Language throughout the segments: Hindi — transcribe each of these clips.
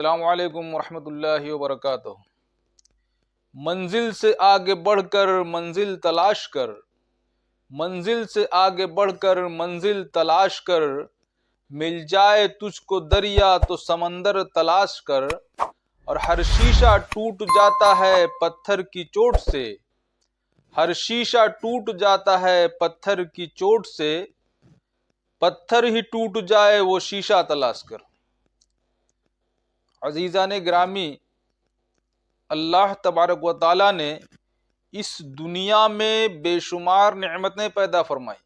अस्सलामु अलैकुम वरहमतुल्लाहि वबरकातुहू। मंजिल से आगे बढ़कर मंजिल तलाश कर, मंजिल से आगे बढ़कर मंजिल तलाश कर, मिल जाए तुझको दरिया तो समंदर तलाश कर। और हर शीशा टूट जाता है पत्थर की चोट से, हर शीशा टूट जाता है पत्थर की चोट से, पत्थर ही टूट जाए वो शीशा तलाश कर। अजीज़ान ग्रामी, अल्लाह तबारक व ताला ने इस दुनिया में बेशुमार नेमतें पैदा फरमाई,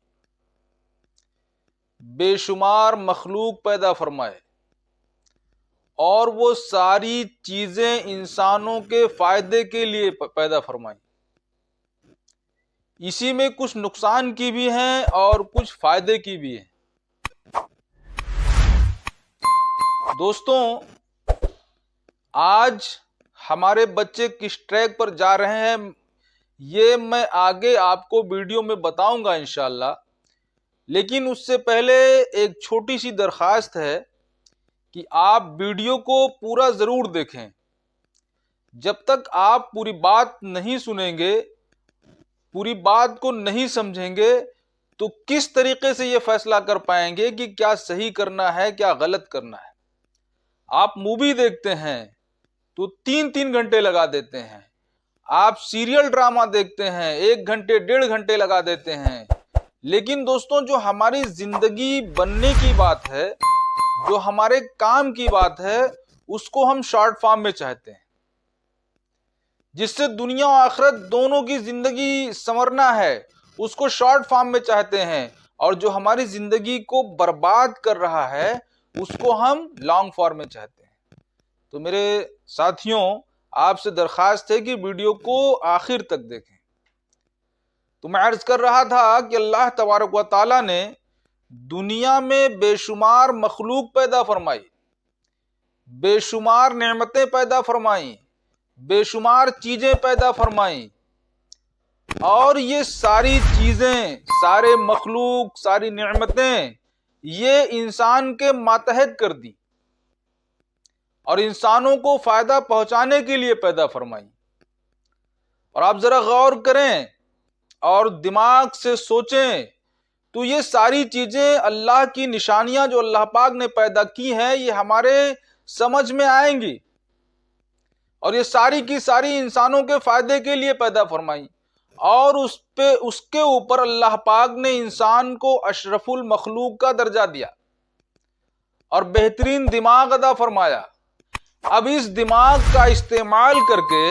बेशुमार मखलूक पैदा फरमाए, और वो सारी चीज़ें इंसानों के फ़ायदे के लिए पैदा फरमाई। इसी में कुछ नुकसान की भी हैं और कुछ फ़ायदे की भी हैं। दोस्तों, आज हमारे बच्चे किस ट्रैक पर जा रहे हैं ये मैं आगे आपको वीडियो में बताऊंगा इंशाअल्लाह। लेकिन उससे पहले एक छोटी सी दरख्वास्त है कि आप वीडियो को पूरा ज़रूर देखें। जब तक आप पूरी बात नहीं सुनेंगे, पूरी बात को नहीं समझेंगे, तो किस तरीके से ये फैसला कर पाएंगे कि क्या सही करना है, क्या गलत करना है। आप मूवी देखते हैं तो 3-3 घंटे लगा देते हैं, आप सीरियल ड्रामा देखते हैं 1 घंटे 1.5 घंटे लगा देते हैं। लेकिन दोस्तों, जो हमारी जिंदगी बनने की बात है, जो हमारे काम की बात है, उसको हम शॉर्ट फॉर्म में चाहते हैं, जिससे दुनिया और आखिरत दोनों की जिंदगी संवरना है, उसको शॉर्ट फॉर्म में चाहते हैं। और जो हमारी जिंदगी को बर्बाद कर रहा है, उसको हम लॉन्ग फॉर्म में चाहते हैं। तो मेरे साथियों, आपसे दरख्वास्त है कि वीडियो को आखिर तक देखें। तो मैं अर्ज कर रहा था कि अल्लाह तबारक व ताला ने दुनिया में बेशुमार मखलूक पैदा फरमाई, बेशुमार नेमतें पैदा फरमाई, बेशुमार चीजें पैदा फरमाई, और ये सारी चीजें, सारे मखलूक, सारी नेमतें ये इंसान के मातहत कर दी और इंसानों को फायदा पहुंचाने के लिए पैदा फरमाई। और आप जरा गौर करें और दिमाग से सोचें तो ये सारी चीजें अल्लाह की निशानियां जो अल्लाह पाक ने पैदा की हैं, ये हमारे समझ में आएंगी। और ये सारी की सारी इंसानों के फायदे के लिए पैदा फरमाई। और उसके ऊपर अल्लाह पाक ने इंसान को अशरफुल मखलूक का दर्जा दिया और बेहतरीन दिमाग अदा फरमाया। अब इस दिमाग का इस्तेमाल करके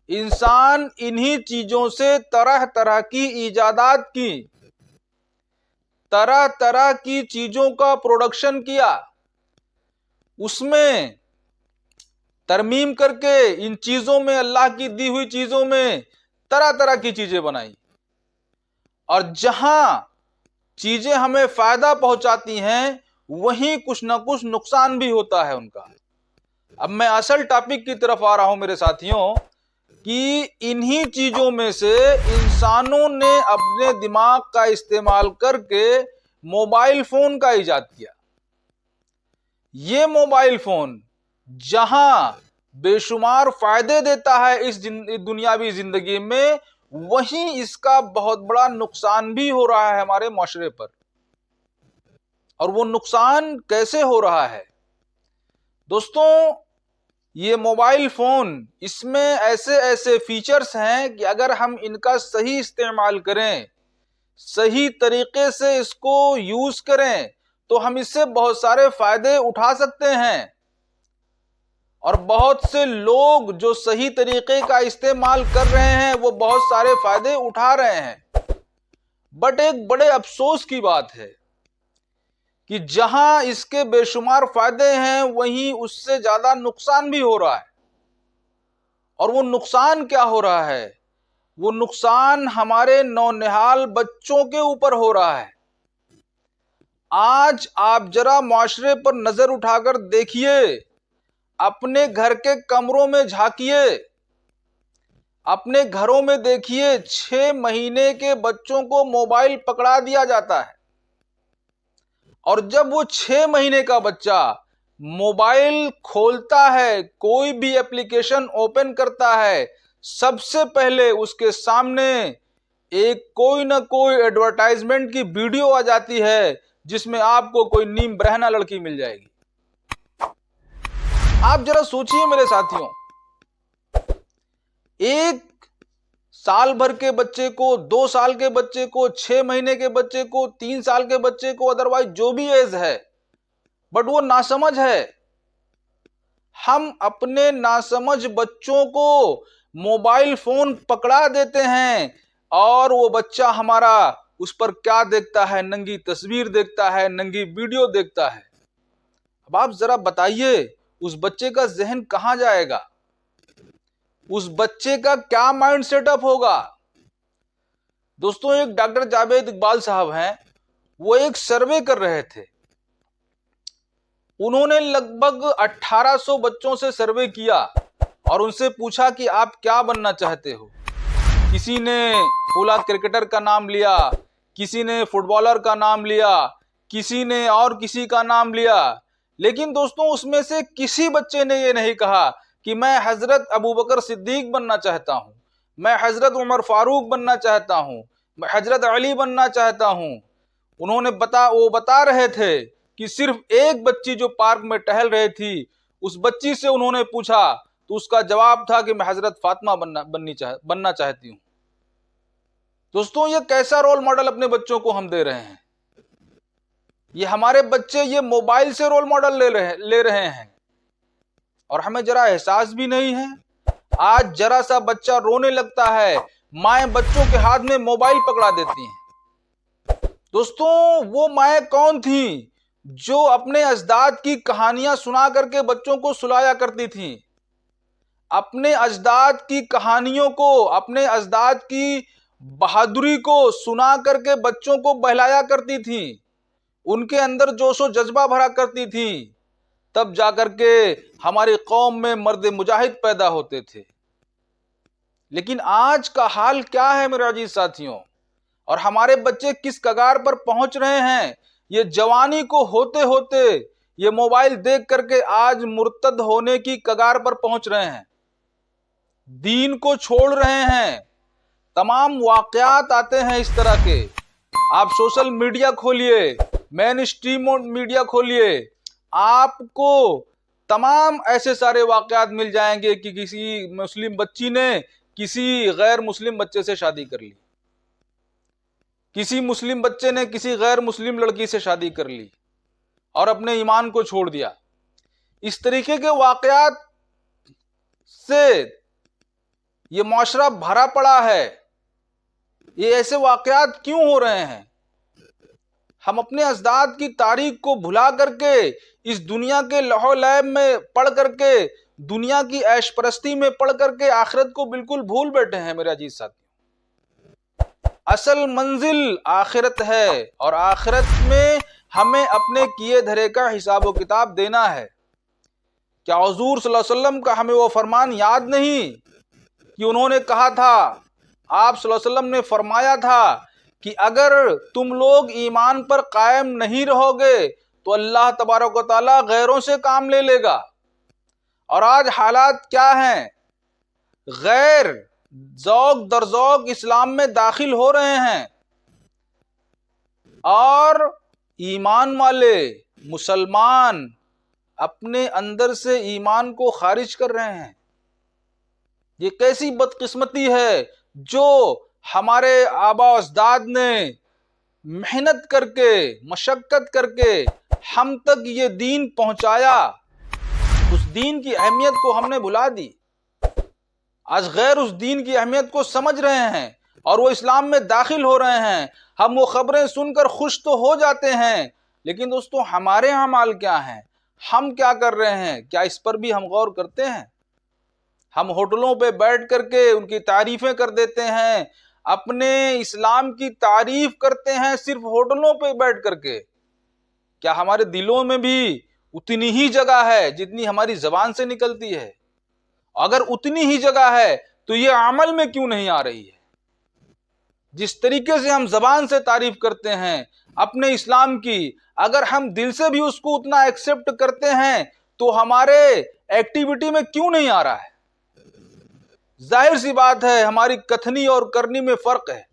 इंसान इन्हीं चीजों से तरह तरह की इजादात की, तरह तरह की चीजों का प्रोडक्शन किया, उसमें तरमीम करके इन चीजों में, अल्लाह की दी हुई चीजों में तरह तरह की चीजें बनाई। और जहां चीजें हमें फायदा पहुंचाती हैं, वहीं कुछ ना कुछ नुकसान भी होता है उनका। अब मैं असल टॉपिक की तरफ आ रहा हूं मेरे साथियों, कि इन्हीं चीजों में से इंसानों ने अपने दिमाग का इस्तेमाल करके मोबाइल फोन का इजाद किया। ये मोबाइल फोन जहां बेशुमार फायदे देता है इस दुनियावी जिंदगी में, वहीं इसका बहुत बड़ा नुकसान भी हो रहा है हमारे माशरे पर। और वो नुकसान कैसे हो रहा है दोस्तों? ये मोबाइल फोन, इसमें ऐसे ऐसे फीचर्स हैं कि अगर हम इनका सही इस्तेमाल करें, सही तरीके से इसको यूज करें, तो हम इससे बहुत सारे फायदे उठा सकते हैं। और बहुत से लोग जो सही तरीके का इस्तेमाल कर रहे हैं, वो बहुत सारे फायदे उठा रहे हैं। बट एक बड़े अफसोस की बात है कि जहां इसके बेशुमार फायदे हैं, वहीं उससे ज्यादा नुकसान भी हो रहा है। और वो नुकसान क्या हो रहा है? वो नुकसान हमारे नौनिहाल बच्चों के ऊपर हो रहा है। आज आप जरा माशरे पर नजर उठाकर देखिए, अपने घर के कमरों में झांकिए, अपने घरों में देखिए, 6 महीने के बच्चों को मोबाइल पकड़ा दिया जाता है। और जब वो 6 महीने का बच्चा मोबाइल खोलता है, कोई भी एप्लीकेशन ओपन करता है, सबसे पहले उसके सामने एक कोई ना कोई एडवर्टाइजमेंट की वीडियो आ जाती है जिसमें आपको कोई नीम बहना लड़की मिल जाएगी। आप जरा सोचिए मेरे साथियों, एक साल भर के बच्चे को, 2 साल के बच्चे को, 6 महीने के बच्चे को, 3 साल के बच्चे को, अदरवाइज जो भी एज है, बट वो नासमझ है। हम अपने नासमझ बच्चों को मोबाइल फोन पकड़ा देते हैं और वो बच्चा हमारा उस पर क्या देखता है, नंगी तस्वीर देखता है, नंगी वीडियो देखता है। अब आप जरा बताइए उस बच्चे का जहन कहां जाएगा, उस बच्चे का क्या माइंड सेटअप होगा। दोस्तों, एक डॉक्टर जावेद इकबाल साहब हैं, वो एक सर्वे कर रहे थे। उन्होंने लगभग 1800 बच्चों से सर्वे किया और उनसे पूछा कि आप क्या बनना चाहते हो। किसी ने फुला क्रिकेटर का नाम लिया, किसी ने फुटबॉलर का नाम लिया, किसी ने और किसी का नाम लिया, लेकिन दोस्तों उसमें से किसी बच्चे ने ये नहीं कहा कि मैं हजरत अबू बकर सिद्दीक बनना चाहता हूं, मैं हजरत उमर फारूक बनना चाहता हूं, मैं हजरत अली बनना चाहता हूं। वो बता रहे थे कि सिर्फ एक बच्ची जो पार्क में टहल रही थी, उस बच्ची से उन्होंने पूछा तो उसका जवाब था कि मैं हजरत फातिमा बनना चाहती हूं। दोस्तों, ये कैसा रोल मॉडल अपने बच्चों को हम दे रहे हैं। ये हमारे बच्चे ये मोबाइल से रोल मॉडल ले रहे हैं और हमें जरा एहसास भी नहीं है। आज जरा सा बच्चा रोने लगता है, माएं बच्चों के हाथ में मोबाइल पकड़ा देती हैं। दोस्तों, वो माएं कौन थी जो अपने अजदाद की कहानियां सुना करके बच्चों को सुलाया करती थीं, अपने अजदाद की कहानियों को, अपने अजदाद की बहादुरी को सुना करके बच्चों को बहलाया करती थीं, उनके अंदर जोशो जज्बा भरा करती थीं। तब जाकर के हमारी कौम में मर्द मुजाहिद पैदा होते थे। लेकिन आज का हाल क्या है मेरे अजीज साथियों, और हमारे बच्चे किस कगार पर पहुंच रहे हैं। ये जवानी को होते होते ये मोबाइल देख करके आज मुर्तद होने की कगार पर पहुंच रहे हैं, दीन को छोड़ रहे हैं। तमाम वाकयात आते हैं इस तरह के। आप सोशल मीडिया खोलिए, मेन स्ट्रीम मीडिया खोलिए, आपको तमाम ऐसे सारे वाकयात मिल जाएंगे कि किसी मुस्लिम बच्ची ने किसी गैर मुस्लिम बच्चे से शादी कर ली, किसी मुस्लिम बच्चे ने किसी गैर मुस्लिम लड़की से शादी कर ली और अपने ईमान को छोड़ दिया। इस तरीके के वाकयात से ये मुआशरा भरा पड़ा है। ये ऐसे वाकयात क्यों हो रहे हैं? हम अपने अजदाद की तारीख को भुला करके इस दुनिया के लहो लैब में पढ़ करके, दुनिया की ऐश परस्ती में पढ़ करके आखिरत को बिल्कुल भूल बैठे हैं मेरे अजीज साथी। असल मंजिल आखिरत है और आखिरत में हमें अपने किए धरे का हिसाब व किताब देना है। क्या हुजूर सल्लल्लाहु अलैहि वसल्लम का हमें वो फरमान याद नहीं कि उन्होंने कहा था, आप सल्लल्लाहु अलैहि वसल्लम ने फरमाया था कि अगर तुम लोग ईमान पर कायम नहीं रहोगे तो अल्लाह तबारक व तआला गैरों से काम ले लेगा। और आज हालात क्या हैं? गैर ज़ौक़ दर ज़ौक़ इस्लाम में दाखिल हो रहे हैं और ईमान वाले मुसलमान अपने अंदर से ईमान को खारिज कर रहे हैं। ये कैसी बदकिस्मती है जो हमारे आबा अजदाद ने मेहनत करके, मशक्कत करके हम तक ये दीन पहुंचाया, उस दीन की अहमियत को हमने भुला दी। आज गैर उस दीन की अहमियत को समझ रहे हैं और वो इस्लाम में दाखिल हो रहे हैं। हम वो खबरें सुनकर खुश तो हो जाते हैं, लेकिन दोस्तों हमारे अमाल क्या हैं? हम क्या कर रहे हैं? क्या इस पर भी हम गौर करते हैं? हम होटलों पे बैठ करके उनकी तारीफें कर देते हैं, अपने इस्लाम की तारीफ करते हैं सिर्फ होटलों पे बैठ करके। क्या हमारे दिलों में भी उतनी ही जगह है जितनी हमारी जबान से निकलती है? अगर उतनी ही जगह है तो ये अमल में क्यों नहीं आ रही है? जिस तरीके से हम जबान से तारीफ करते हैं, अपने इस्लाम की, अगर हम दिल से भी उसको उतना एक्सेप्ट करते हैं तो हमारे एक्टिविटी में क्यों नहीं आ रहा है? जाहिर सी बात है हमारी कथनी और करनी में फर्क है।